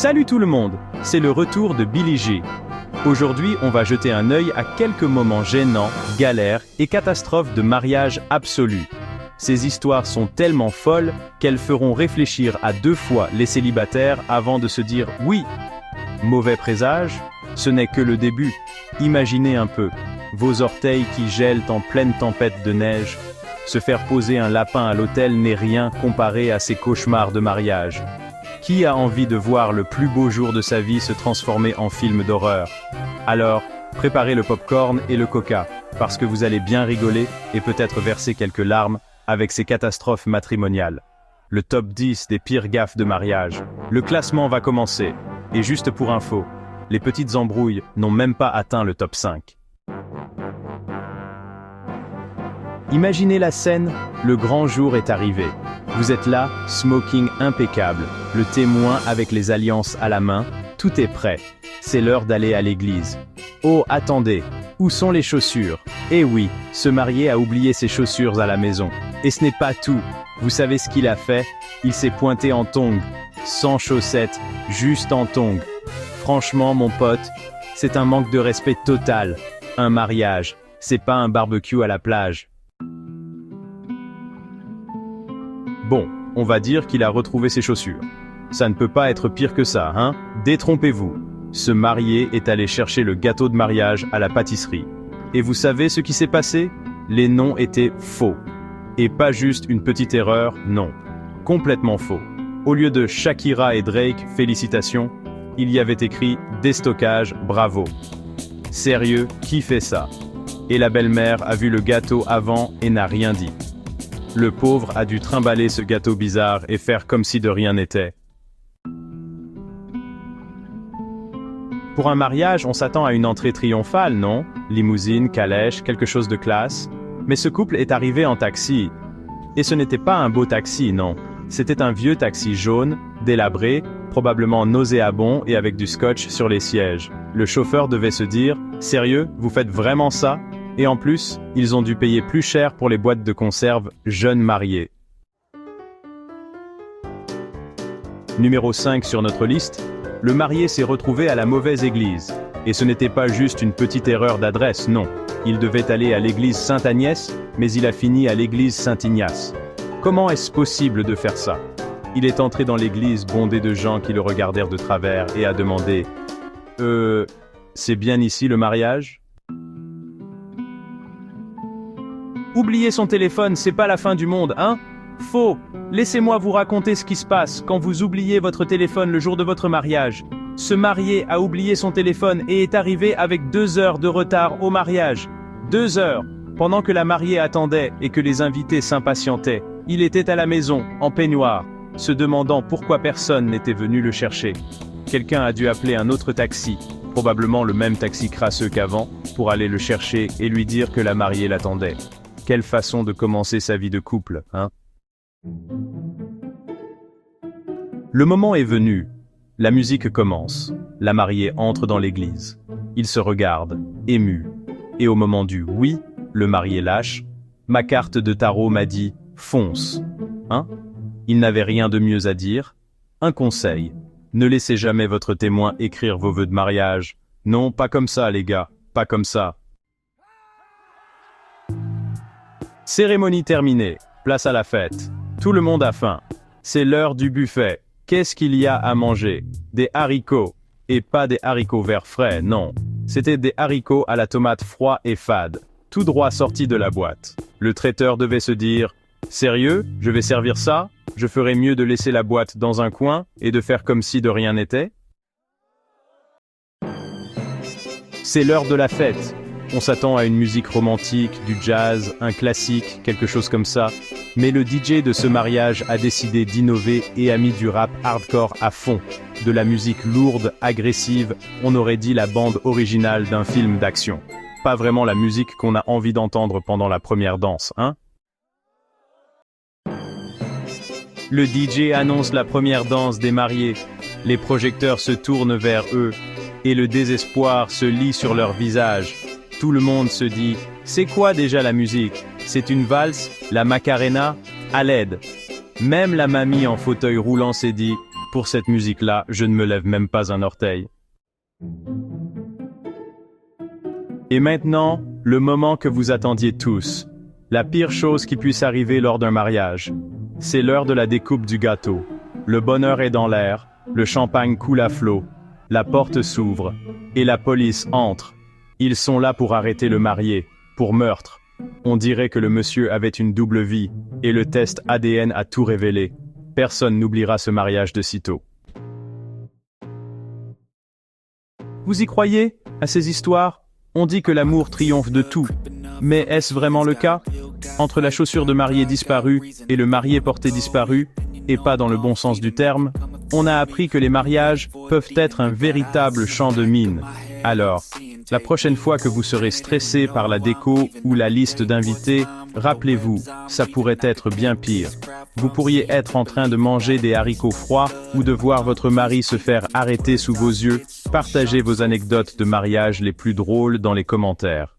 Salut tout le monde, c'est le retour de Billy G. Aujourd'hui, on va jeter un œil à quelques moments gênants, galères et catastrophes de mariage absolu. Ces histoires sont tellement folles qu'elles feront réfléchir à deux fois les célibataires avant de se dire « oui ». Mauvais présage? Ce n'est que le début. Imaginez un peu, vos orteils qui gèlent en pleine tempête de neige. Se faire poser un lapin à l'hôtel n'est rien comparé à ces cauchemars de mariage. Qui a envie de voir le plus beau jour de sa vie se transformer en film d'horreur? Alors, préparez le popcorn et le coca, parce que vous allez bien rigoler et peut-être verser quelques larmes avec ces catastrophes matrimoniales. Le top 10 des pires gaffes de mariage. Le classement va commencer. Et juste pour info, les petites embrouilles n'ont même pas atteint le top 5. Imaginez la scène, le grand jour est arrivé. Vous êtes là, smoking impeccable, le témoin avec les alliances à la main, tout est prêt. C'est l'heure d'aller à l'église. Oh, attendez, où sont les chaussures? Eh oui, ce marié a oublié ses chaussures à la maison. Et ce n'est pas tout. Vous savez ce qu'il a fait? Il s'est pointé en tongs, sans chaussettes, juste en tongs. Franchement, mon pote, c'est un manque de respect total. Un mariage, c'est pas un barbecue à la plage. Bon, on va dire qu'il a retrouvé ses chaussures. Ça ne peut pas être pire que ça, hein? Détrompez-vous. Ce marié est allé chercher le gâteau de mariage à la pâtisserie. Et vous savez ce qui s'est passé? Les noms étaient faux. Et pas juste une petite erreur, non. Complètement faux. Au lieu de Shakira et Drake, félicitations, il y avait écrit déstockage, bravo. Sérieux, qui fait ça? Et la belle-mère a vu le gâteau avant et n'a rien dit. Le pauvre a dû trimballer ce gâteau bizarre et faire comme si de rien n'était. Pour un mariage, on s'attend à une entrée triomphale, non? Limousine, calèche, quelque chose de classe. Mais ce couple est arrivé en taxi. Et ce n'était pas un beau taxi, non. C'était un vieux taxi jaune, délabré, probablement nauséabond et avec du scotch sur les sièges. Le chauffeur devait se dire « Sérieux, vous faites vraiment ça ?» Et en plus, ils ont dû payer plus cher pour les boîtes de conserve jeunes mariés. Numéro 5 sur notre liste, le marié s'est retrouvé à la mauvaise église. Et ce n'était pas juste une petite erreur d'adresse, non. Il devait aller à l'église Sainte-Agnès, mais il a fini à l'église Saint-Ignace. Comment est-ce possible de faire ça? Il est entré dans l'église bondée de gens qui le regardèrent de travers et a demandé « c'est bien ici le mariage ?» Oubliez son téléphone, c'est pas la fin du monde, hein? Faux! Laissez-moi vous raconter ce qui se passe quand vous oubliez votre téléphone le jour de votre mariage. Ce marié a oublié son téléphone et est arrivé avec 2 heures de retard au mariage. 2 heures! Pendant que la mariée attendait et que les invités s'impatientaient, il était à la maison, en peignoir, se demandant pourquoi personne n'était venu le chercher. Quelqu'un a dû appeler un autre taxi, probablement le même taxi crasseux qu'avant, pour aller le chercher et lui dire que la mariée l'attendait. Quelle façon de commencer sa vie de couple, hein? Le moment est venu. La musique commence. La mariée entre dans l'église. Ils se regardent, émus. Et au moment du « oui », le marié lâche. Ma carte de tarot m'a dit « fonce ». Hein? Il n'avait rien de mieux à dire. Un conseil. Ne laissez jamais votre témoin écrire vos vœux de mariage. Non, pas comme ça, les gars. Pas comme ça. Cérémonie terminée, place à la fête. Tout le monde a faim. C'est l'heure du buffet. Qu'est-ce qu'il y a à manger? Des haricots. Et pas des haricots verts frais, non. C'était des haricots à la tomate froid et fade, tout droit sortis de la boîte. Le traiteur devait se dire « Sérieux, je vais servir ça? Je ferais mieux de laisser la boîte dans un coin et de faire comme si de rien n'était ?» C'est l'heure de la fête. On s'attend à une musique romantique, du jazz, un classique, quelque chose comme ça. Mais le DJ de ce mariage a décidé d'innover et a mis du rap hardcore à fond. De la musique lourde, agressive, on aurait dit la bande originale d'un film d'action. Pas vraiment la musique qu'on a envie d'entendre pendant la première danse, hein? Le DJ annonce la première danse des mariés. Les projecteurs se tournent vers eux. Et le désespoir se lit sur leur visage. Tout le monde se dit « C'est quoi déjà la musique? C'est une valse? La Macarena? À l'aide !» Même la mamie en fauteuil roulant s'est dit Pour cette musique-là, je ne me lève même pas un orteil. Et maintenant, le moment que vous attendiez tous. La pire chose qui puisse arriver lors d'un mariage. C'est l'heure de la découpe du gâteau. Le bonheur est dans l'air, le champagne coule à flot, la porte s'ouvre, et la police entre. Ils sont là pour arrêter le marié, pour meurtre. On dirait que le monsieur avait une double vie, et le test ADN a tout révélé. Personne n'oubliera ce mariage de sitôt. Vous y croyez, à ces histoires? On dit que l'amour triomphe de tout. Mais est-ce vraiment le cas? Entre la chaussure de mariée disparue et le marié porté disparu, et pas dans le bon sens du terme, on a appris que les mariages peuvent être un véritable champ de mines. Alors, la prochaine fois que vous serez stressé par la déco ou la liste d'invités, rappelez-vous, ça pourrait être bien pire. Vous pourriez être en train de manger des haricots froids ou de voir votre mari se faire arrêter sous vos yeux. Partagez vos anecdotes de mariage les plus drôles dans les commentaires.